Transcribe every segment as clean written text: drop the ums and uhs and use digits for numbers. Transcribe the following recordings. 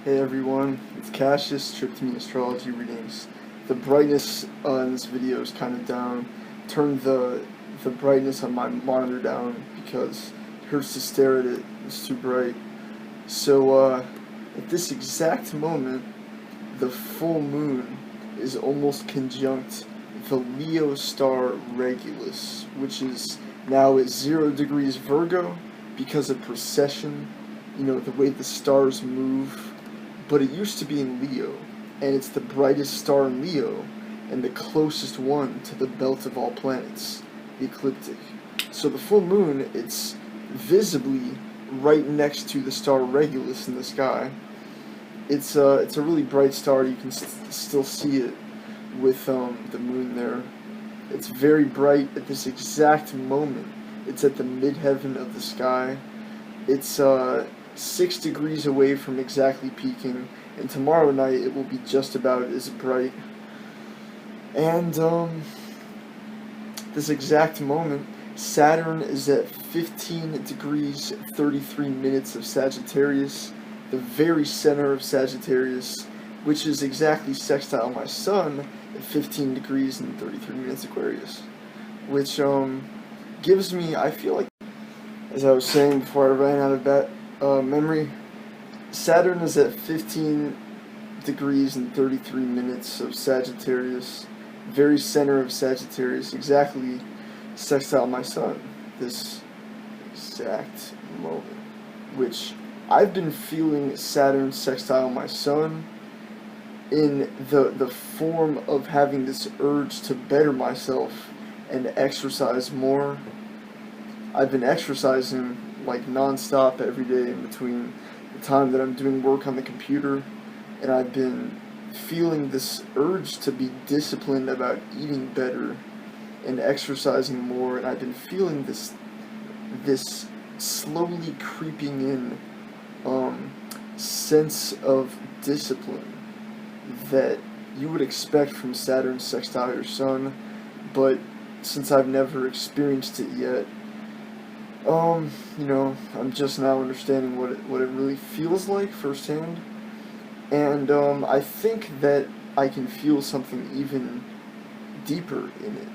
Hey everyone, it's Cassius, Trip to Me Astrology Readings. The brightness in this video is kind of down. Turn the brightness on my monitor down because it hurts to stare at it. It's too bright. So at this exact moment, the full moon is almost conjunct the Leo star Regulus, which is now at 0 degrees Virgo because of precession, the way the stars move. But it used to be in Leo, and it's the brightest star in Leo, and the closest one to the belt of all planets, the ecliptic. So the full moon, it's visibly right next to the star Regulus in the sky. It's a really bright star. You can still see it with the moon there. It's very bright at this exact moment. It's at the midheaven of the sky. It's 6 degrees away from exactly peaking, and tomorrow night it will be just about as bright. And this exact moment, Saturn is at 15 degrees 33 minutes of Sagittarius, the very center of Sagittarius, which is exactly sextile my Sun at 15 degrees and 33 minutes Aquarius, which gives me, I feel like, as I was saying before I ran out of memory, Saturn is at 15 degrees and 33 minutes of Sagittarius, very center of Sagittarius, exactly sextile my Sun, this exact moment, which I've been feeling Saturn sextile my Sun in the form of having this urge to better myself and exercise more. I've been exercising like non-stop every day in between the time that I'm doing work on the computer, and I've been feeling this urge to be disciplined about eating better and exercising more, and I've been feeling this slowly creeping in sense of discipline that you would expect from Saturn sextile your Sun, but since I've never experienced it yet, I'm just now understanding what it really feels like firsthand, and I think that I can feel something even deeper in it.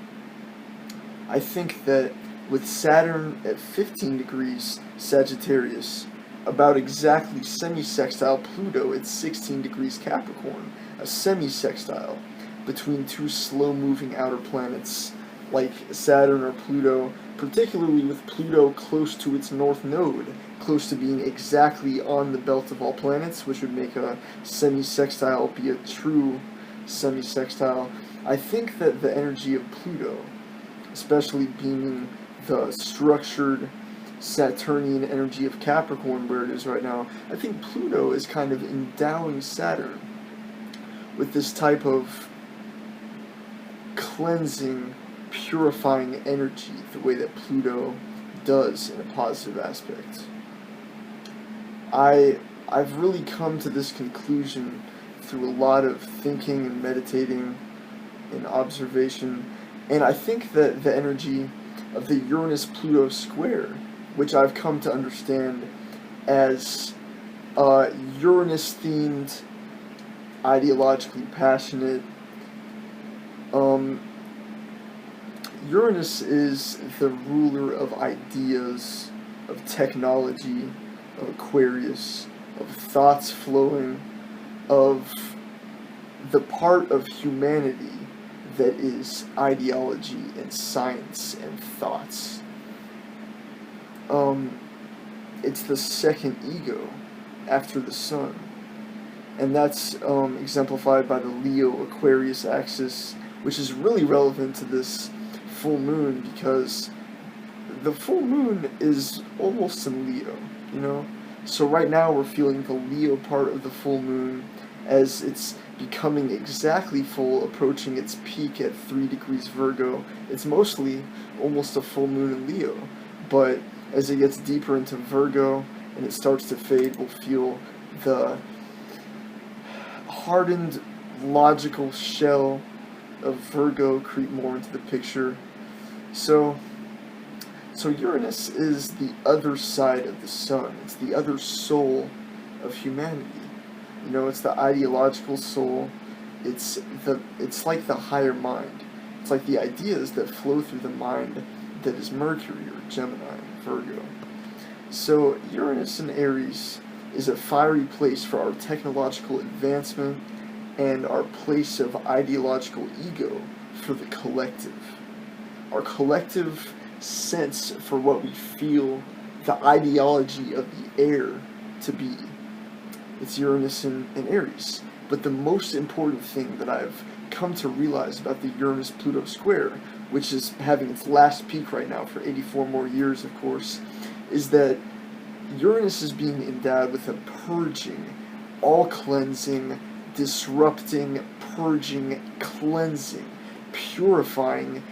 I think that with Saturn at 15 degrees Sagittarius, about exactly semisextile Pluto at 16 degrees Capricorn, a semisextile between two slow-moving outer planets like Saturn or Pluto, particularly with Pluto close to its north node, close to being exactly on the belt of all planets, which would make a semisextile be a true semisextile. I think that the energy of Pluto, especially being the structured Saturnian energy of Capricorn where it is right now, I think Pluto is kind of endowing Saturn with this type of cleansing, purifying energy, the way that Pluto does in a positive aspect. I've really come to this conclusion through a lot of thinking and meditating and observation, and I think that the energy of the Uranus-Pluto square, which I've come to understand as Uranus-themed, ideologically passionate. Uranus is the ruler of ideas, of technology, of Aquarius, of thoughts flowing, of the part of humanity that is ideology and science and thoughts. It's the second ego after the Sun, and that's exemplified by the Leo-Aquarius axis, which is really relevant to this full moon because the full moon is almost in Leo, So right now we're feeling the Leo part of the full moon as it's becoming exactly full, approaching its peak at 3 degrees Virgo. It's mostly almost a full moon in Leo, but as it gets deeper into Virgo and it starts to fade, we'll feel the hardened logical shell of Virgo creep more into the picture. So Uranus is the other side of the Sun. It's the other soul of humanity. You know, it's the ideological soul. It's like the higher mind. It's like the ideas that flow through the mind that is Mercury or Gemini, Virgo. So Uranus in Aries is a fiery place for our technological advancement and our place of ideological ego for the collective. Our collective sense for what we feel the ideology of the air to be. It's Uranus in Aries. But the most important thing that I've come to realize about the Uranus-Pluto square, which is having its last peak right now for 84 more years, of course, is that Uranus is being endowed with a purging, all-cleansing, disrupting, purging, cleansing, purifying,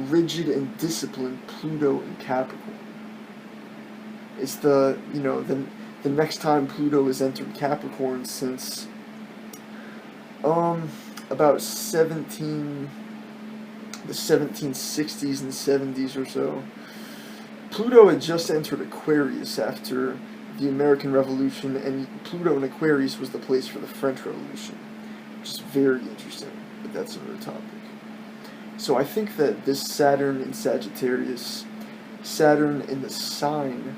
rigid and disciplined Pluto in Capricorn. It's the next time Pluto has entered Capricorn since about the 1760s and 70s or so. Pluto had just entered Aquarius after the American Revolution, and Pluto in Aquarius was the place for the French Revolution, which is very interesting, but that's another topic. So I think that this Saturn in Sagittarius, Saturn in the sign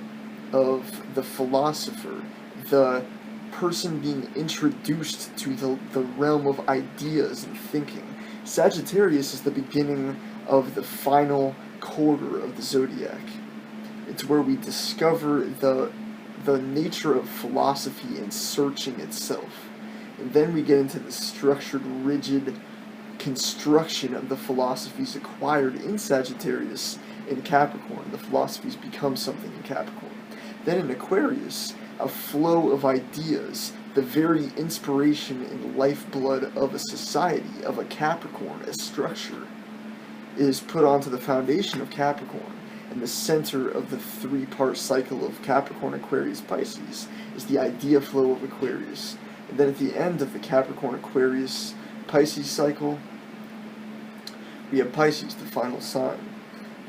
of the philosopher, the person being introduced to the realm of ideas and thinking. Sagittarius is the beginning of the final quarter of the Zodiac. It's where we discover the nature of philosophy and searching itself. And then we get into the structured, rigid construction of the philosophies acquired in Sagittarius in Capricorn. The philosophies become something in Capricorn. Then in Aquarius, a flow of ideas, the very inspiration and lifeblood of a society, of a Capricorn, a structure, is put onto the foundation of Capricorn. And the center of the three-part cycle of Capricorn, Aquarius, Pisces is the idea flow of Aquarius. And then at the end of the Capricorn, Aquarius, Pisces cycle, we have Pisces, the final sign.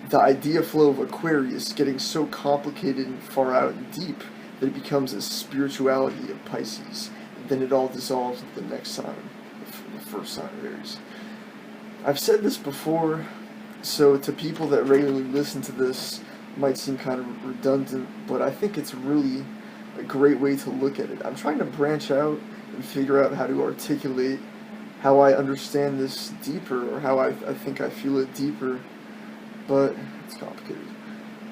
The idea flow of Aquarius getting so complicated and far out and deep that it becomes a spirituality of Pisces. And then it all dissolves into the next sign, the first sign of Aries. I've said this before, so to people that regularly listen to this, it might seem kind of redundant, but I think it's really a great way to look at it. I'm trying to branch out and figure out how to articulate how I understand this deeper, or how I think I feel it deeper, but it's complicated.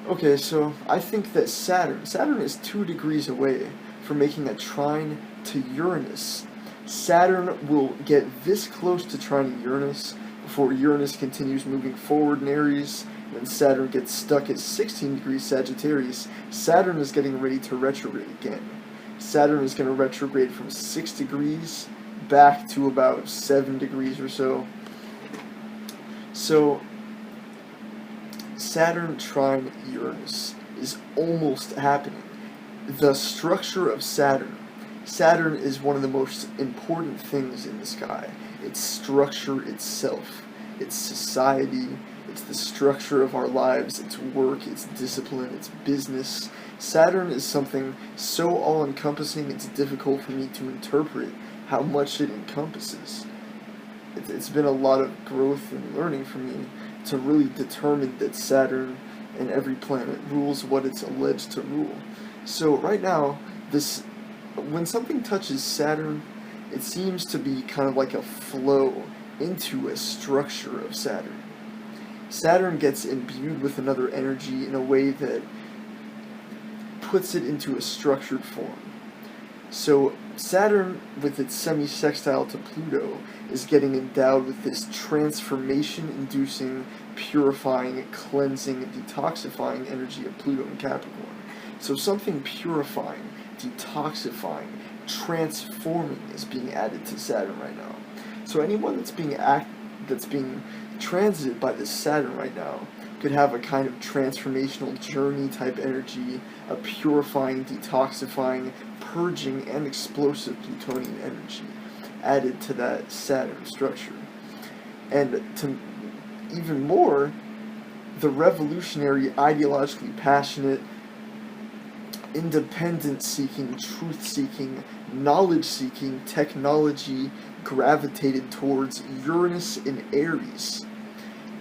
Okay, so I think that Saturn is 2 degrees away from making a trine to Uranus. Saturn will get this close to trine Uranus before Uranus continues moving forward in Aries, and then Saturn gets stuck at 16 degrees Sagittarius. Saturn is getting ready to retrograde again. Saturn is going to retrograde from 6 degrees back to about 7 degrees or so. So Saturn trine Uranus is almost happening. The structure of Saturn is one of the most important things in the sky. Its structure itself, its society, it's the structure of our lives, its work, its discipline, its business. Saturn is something so all-encompassing it's difficult for me to interpret how much it encompasses. It's been a lot of growth and learning for me to really determine that Saturn and every planet rules what it's alleged to rule. So right now, when something touches Saturn, it seems to be kind of like a flow into a structure of Saturn. Saturn gets imbued with another energy in a way that puts it into a structured form. So Saturn, with its semisextile to Pluto, is getting endowed with this transformation-inducing, purifying, cleansing, detoxifying energy of Pluto and Capricorn. So something purifying, detoxifying, transforming is being added to Saturn right now. So anyone that's being transited by this Saturn right now could have a kind of transformational journey type energy, a purifying, detoxifying, purging, and explosive Plutonian energy added to that Saturn structure. And to even more, the revolutionary, ideologically passionate, independent-seeking, truth-seeking, knowledge-seeking technology gravitated towards Uranus in Aries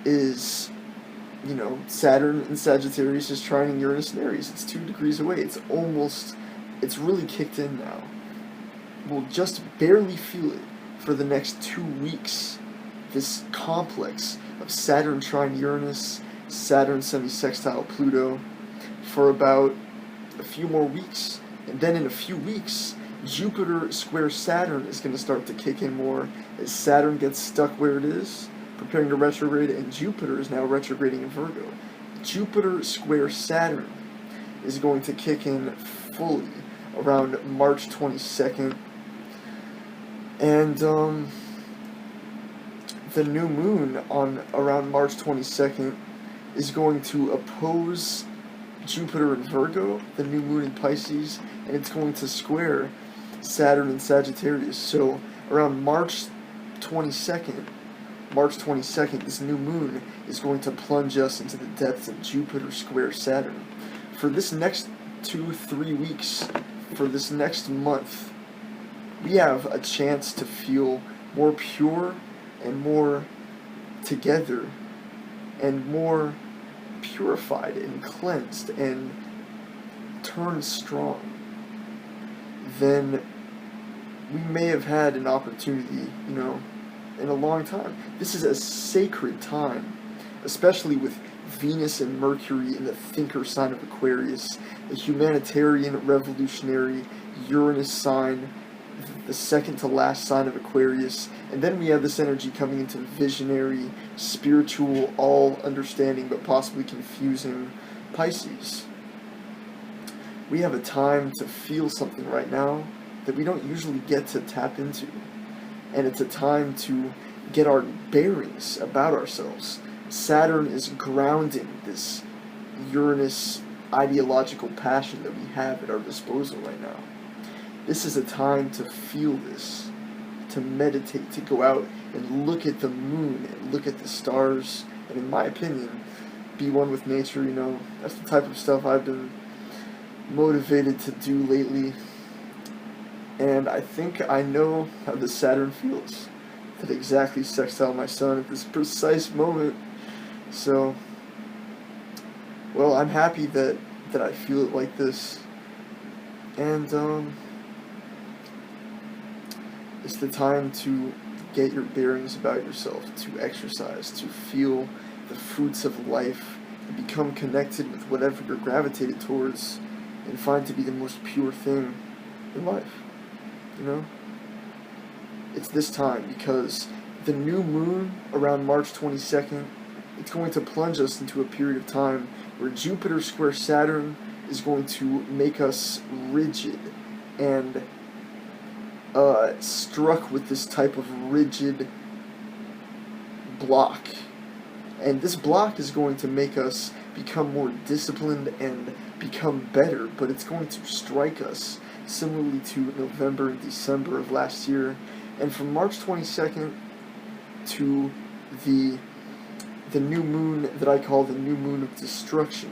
is, you know, Saturn in Sagittarius is trining Uranus in Aries. It's 2 degrees away. It's really kicked in now. We'll just barely feel it for the next 2 weeks. This complex of Saturn trine Uranus, Saturn semisextile Pluto, for about a few more weeks. And then in a few weeks, Jupiter square Saturn is going to start to kick in more as Saturn gets stuck where it is, preparing to retrograde, and Jupiter is now retrograding in Virgo. Jupiter square Saturn is going to kick in fully around March 22nd. And the new moon on around March 22nd is going to oppose Jupiter in Virgo, the new moon in Pisces, and it's going to square Saturn in Sagittarius. So around March 22nd, this new moon is going to plunge us into the depths of Jupiter square Saturn. For this next 2-3 weeks, for this next month, we have a chance to feel more pure and more together and more purified and cleansed and turned strong than we may have had an opportunity, you know, in a long time. This is a sacred time, especially with Venus and Mercury in the thinker sign of Aquarius, a humanitarian, revolutionary Uranus sign, the second to last sign of Aquarius, and then we have this energy coming into visionary, spiritual, all understanding but possibly confusing Pisces. We have a time to feel something right now that we don't usually get to tap into, and it's a time to get our bearings about ourselves. Saturn is grounding this Uranus ideological passion that we have at our disposal right now. This is a time to feel this, to meditate, to go out and look at the moon and look at the stars, and in my opinion, be one with nature. You know, that's the type of stuff I've been motivated to do lately, and I think I know how the Saturn feels, that exactly sextile my sun at this precise moment. So, well, I'm happy that I feel it like this, and it's the time to get your bearings about yourself, to exercise, to feel the fruits of life, and become connected with whatever you're gravitated towards, and find to be the most pure thing in life. You know? It's this time, because the new moon around March 22nd, it's going to plunge us into a period of time where Jupiter square Saturn is going to make us rigid and struck with this type of rigid block. And this block is going to make us become more disciplined and become better, but it's going to strike us similarly to November and December of last year. And from March 22nd to the new moon that I call the new moon of destruction,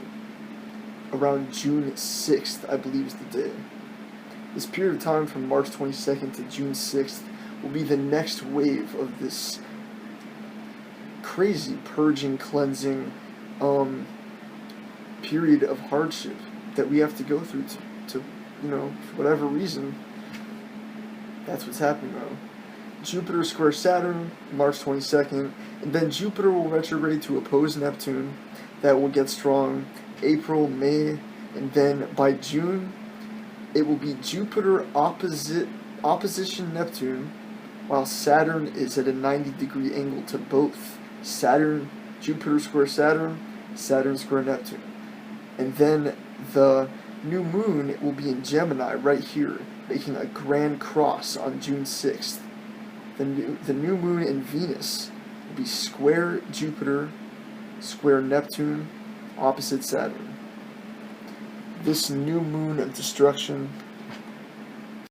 around June 6th, I believe is the day. This period of time from March 22nd to June 6th will be the next wave of this crazy purging, cleansing period of hardship that we have to go through to you know, for whatever reason, that's what's happening now. Jupiter square Saturn, March 22nd, and then Jupiter will retrograde to oppose Neptune. That will get strong April, May, and then by June, it will be Jupiter opposition Neptune, while Saturn is at a 90-degree angle to both Jupiter square Saturn, Saturn square Neptune. And then the new moon will be in Gemini right here, making a grand cross on June 6th. The new moon in Venus will be square Jupiter, square Neptune, opposite Saturn. This new moon of destruction